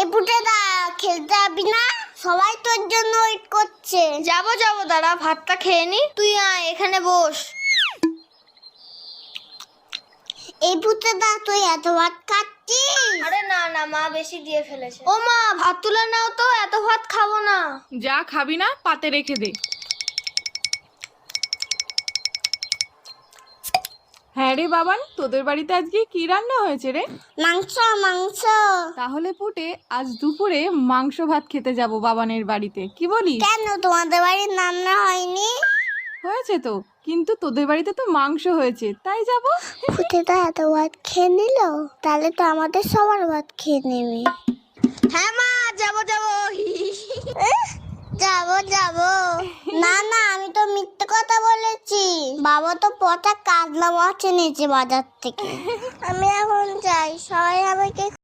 এ পুটেদা খেলতে যাবি না? সবাই তোর জন্য ওয়েট করছে। যাবো দাঁড়া, ভাতটা খেয়ে নি। তুই আয়, এখানে বস। এই পুটেদা তুই এত ভাত খাচ্ছিস? আরে না মা বেশি দিয়ে ফেলেছে। ও মা, ভাত তুলে নাও তো, এত ভাত খাবো না। যা খাবি না পাতে রেখে দে। হ্যাঁ রে বাবান, তোদের বাড়িতে আজকে কি রান্না হয়েছে রে? মাংস মাংস। তাহলে পুটে আজ দুপুরে মাংস ভাত খেতে যাব বাবানের বাড়িতে, কি বলিস? কেন তোমাদের বাড়ির রান্না হয়নি? হয়েছে তো, কিন্তু তোদের বাড়িতে তো মাংস হয়েছে, তাই যাব। পুটেদা এত ভাত খেয়ে নিল, তাহলে তো আমাদের সবার ভাত খেয়ে নেবে। হ্যাঁ মা, যাবো যাবো না না, আমি তো মিথ্যে কথা বলেছি। বাবা তো পচা কাতলা মাছ এনেছে বাজার থেকে। আমি এখন যাই, সবাই আমাকে